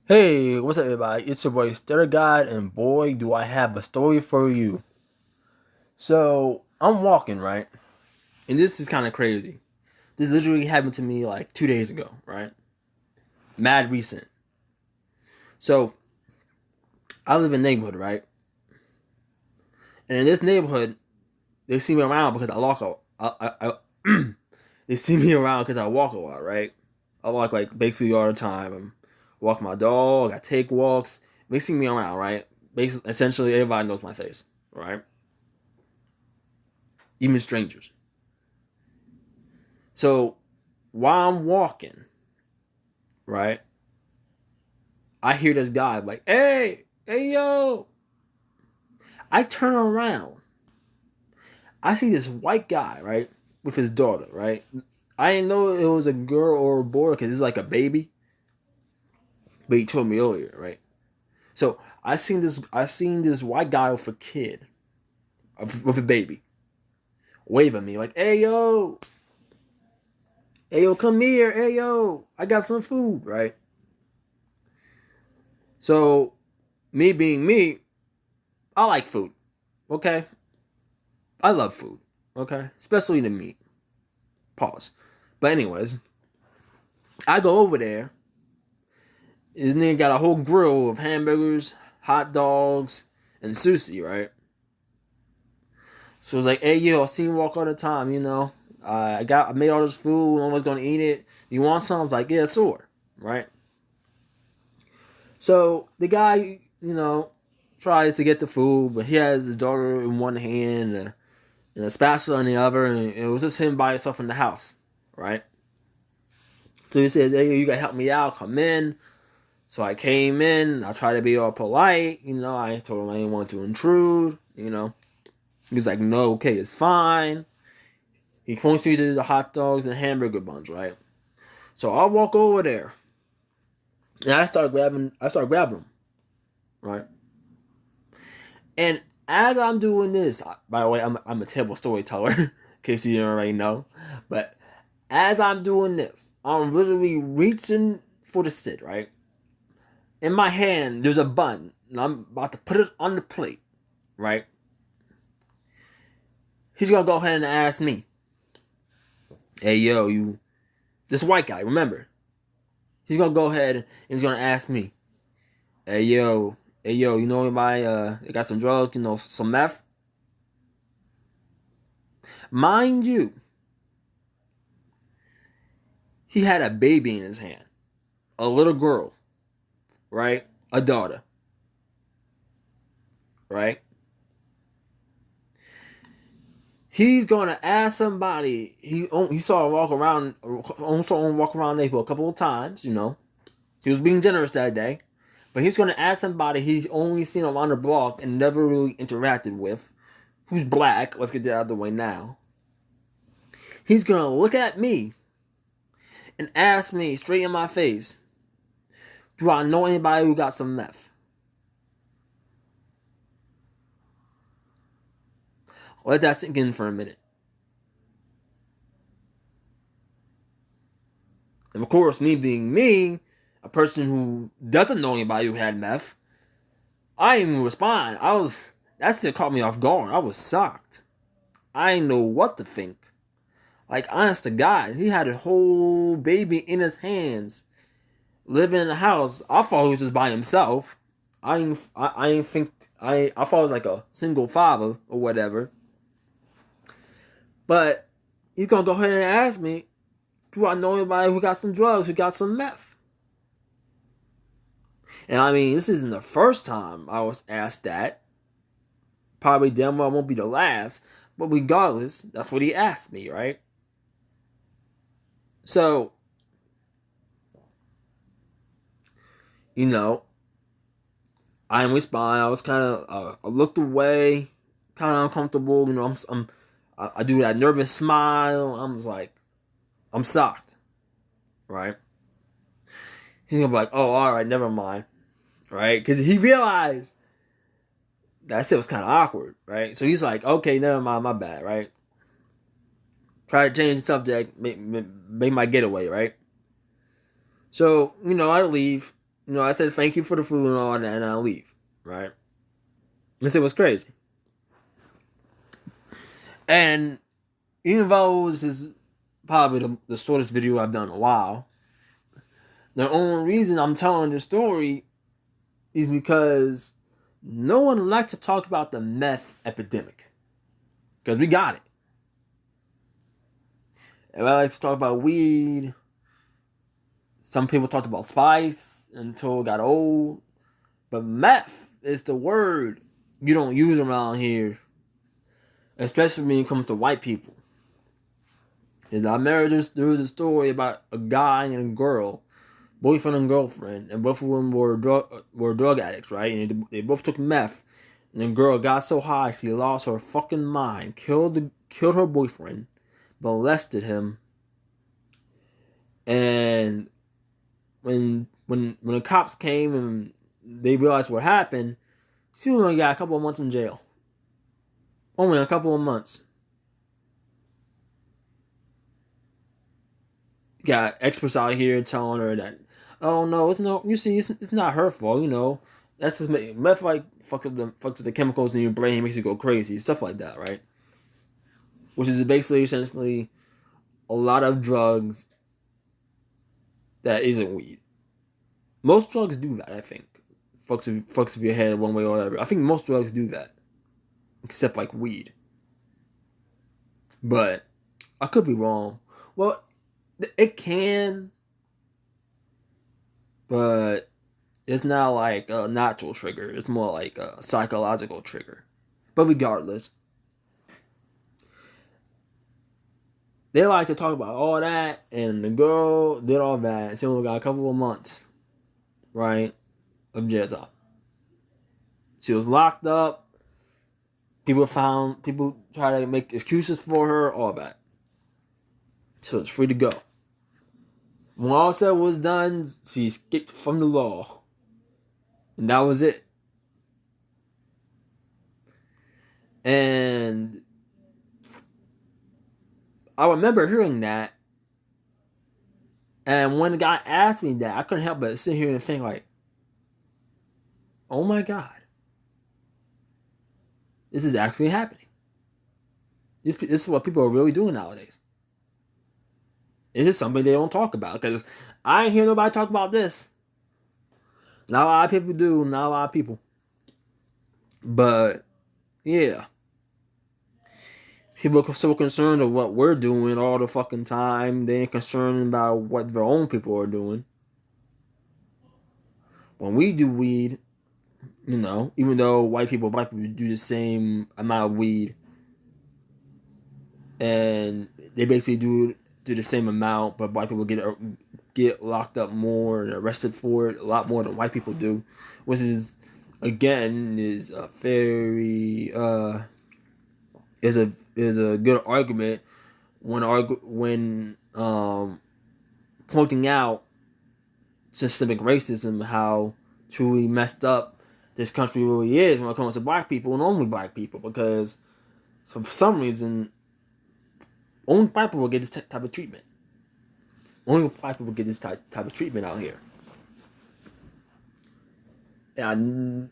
Hey, what's up, everybody? It's your boy Stutter God, and boy, do I have a story for you. So, I'm walking, right? And this is kind of crazy. This literally happened to me like 2 days ago, right? Mad recent. So, I live in a neighborhood, right? And in this neighborhood, they see me around because I walk a they see me around because I walk a lot, right? I walk like basically all the time. I walk my dog, I take walks. They see me around, right? Basically, essentially, everybody knows my face, right? Even strangers. So while I'm walking, right, I hear this guy like, hey, yo. I turn around. I see this white guy, right, with his daughter, right. I didn't know it was a girl or a boy because it's like a baby, but he told me earlier, right. So I seen this white guy with a kid, with a baby, wave at me like, hey yo, come here, hey yo, I got some food, right. So me being me, I like food. Okay, I love food. Okay, especially the meat. Pause. But anyways, I go over there. This nigga got a whole grill of hamburgers, hot dogs, and sushi, right? So it's like, hey yo, I see you walk all the time, you know. I made all this food. No one's gonna eat it. You want some? I was like, yeah, sure, right? So the guy, tries to get the food, but he has his daughter in one hand and a spatula in the other, and it was just him by himself in the house, right? So he says, hey, you gotta help me out, come in. So I came in, I tried to be all polite, I told him I didn't. Want to intrude. He's like, no, okay, it's fine. He points me to the hot dogs and hamburger buns, right? So I walk over there, and I start grabbing them, right? And as I'm doing this, by the way, I'm a terrible storyteller, in case you didn't already know, but as I'm doing this, I'm literally reaching for the sit, right? In my hand, there's a bun, and I'm about to put it on the plate, right? He's gonna go ahead and ask me, hey, yo, this white guy, remember? He's gonna go ahead and he's gonna ask me, hey, yo, you know anybody, got some drugs, some meth? Mind you, he had a baby in his hand, a little girl, right? A daughter, right? He's gonna ask somebody. He saw him walk around. Saw him walk around the neighborhood a couple of times. He was being generous that day, but he's gonna ask somebody he's only seen around the block and never really interacted with, who's black. Let's get that out of the way now. He's gonna look at me and ask me straight in my face, "Do I know anybody who got some meth?" Let that sink in for a minute. And of course, me being me, a person who doesn't know anybody who had meth, I didn't even respond. That still caught me off guard. I was shocked. I didn't know what to think. Like, honest to God, he had a whole baby in his hands, living in the house. I thought he was just by himself. I didn't think, I thought it was like a single father or whatever. But he's gonna go ahead and ask me, do I know anybody who got some drugs, who got some meth? And I mean, this isn't the first time I was asked that. Probably damn well won't be the last. But regardless, that's what he asked me, right? So, you know, I didn't respond. I was kind of, I looked away, kind of uncomfortable. I do that nervous smile. I'm just like, I'm shocked, right? He's gonna be like, oh, all right, never mind, right? Because he realized that shit was kind of awkward, right? So he's like, okay, never mind, my bad, right? Try to change the subject, make my getaway, right? So, I leave. I said thank you for the food and all that, and I leave, right? This it was crazy. And even though this is probably the shortest video I've done in a while, the only reason I'm telling this story is because no one likes to talk about the meth epidemic. Because we got it. Everybody likes to talk about weed. Some people talked about spice until it got old. But meth is the word you don't use around here. Especially when it comes to white people. Because I remember there was a story about a guy and a girl, boyfriend and girlfriend, and both of them were drug addicts, right? And they both took meth. And the girl got so high she lost her fucking mind, killed her boyfriend, molested him, and when the cops came and they realized what happened, she only got a couple of months in jail. Only a couple of months. Got experts out here telling her that, oh no, it's not her fault, That's just meth fucks up the chemicals in your brain, makes you go crazy, stuff like that, right? Which is basically essentially a lot of drugs that isn't weed. Most drugs do that, I think. Fucks with your head one way or whatever. I think most drugs do that. Except like weed. But I could be wrong. Well, it can, but it's not like a natural trigger. It's more like a psychological trigger. But regardless, they like to talk about all that, and the girl did all that. She only got a couple of months, right, of jail time. She was locked up. People try to make excuses for her, all that. She was free to go. When all said was done, she escaped from the law. And that was it. And I remember hearing that. And when the guy asked me that, I couldn't help but sit here and think like, oh my God. This is actually happening. This is what people are really doing nowadays. It's just something they don't talk about. Because I ain't hear nobody talk about this. Not a lot of people do. Not a lot of people. But, yeah. People are so concerned of what we're doing all the fucking time. They ain't concerned about what their own people are doing. When we do weed, even though white people do the same amount of weed. And they basically do the same amount, but white people get locked up more and arrested for it a lot more than white people do, which is again is a very is a good argument when pointing out systemic racism, how truly messed up this country really is when it comes to black people and only black people, because for some reason only black people get this type of treatment. Only black people get this type of treatment out here. And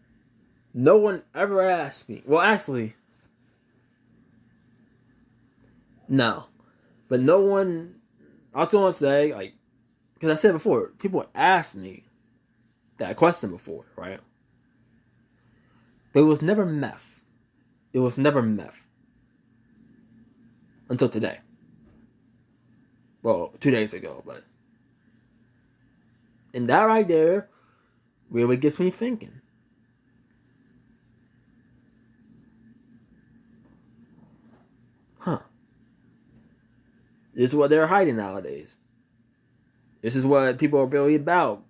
no one ever asked me. Well, actually, no. But no one, I was going to say, like, because I said before, people asked me that question before, right? But it was never meth. It was never meth. Until today. Well, 2 days ago, but. And that right there really gets me thinking. Huh. This is what they're hiding nowadays. This is what people are really about.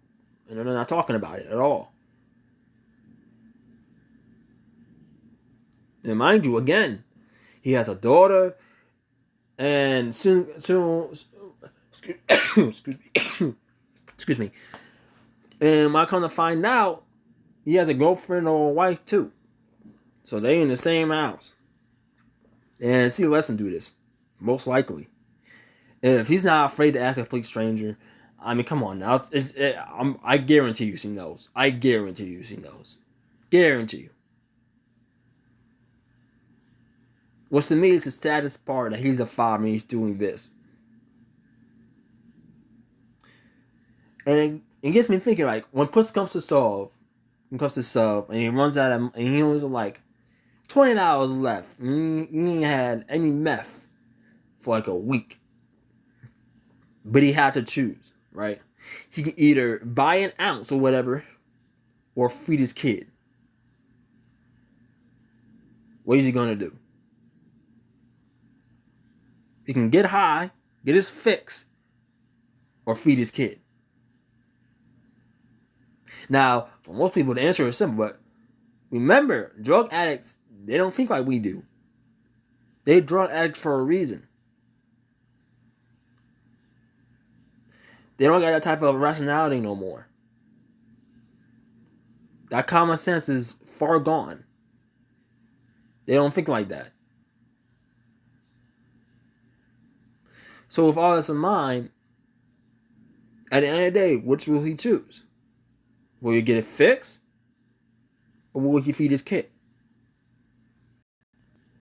And they're not talking about it at all. And mind you, again, he has a daughter. And soon excuse me. And I come to find out, he has a girlfriend or a wife too. So they in the same house. And see, let's do this. Most likely. If he's not afraid to ask a complete stranger, I mean, come on now. I guarantee you she knows. I guarantee you she knows. Guarantee you. What's to me is the saddest part that he's a father and he's doing this. And it gets me thinking, like, when push comes to shove, and he runs out of, and he only has like $20 left. And he ain't had any meth for like a week. But he had to choose, right? He can either buy an ounce or whatever, or feed his kid. What is he gonna do? He can get high, get his fix, or feed his kid. Now, for most people, the answer is simple, but remember, drug addicts, they don't think like we do. They're drug addicts for a reason. They don't got that type of rationality no more. That common sense is far gone. They don't think like that. So with all this in mind, at the end of the day, which will he choose? Will he get it fixed? Or will he feed his kid?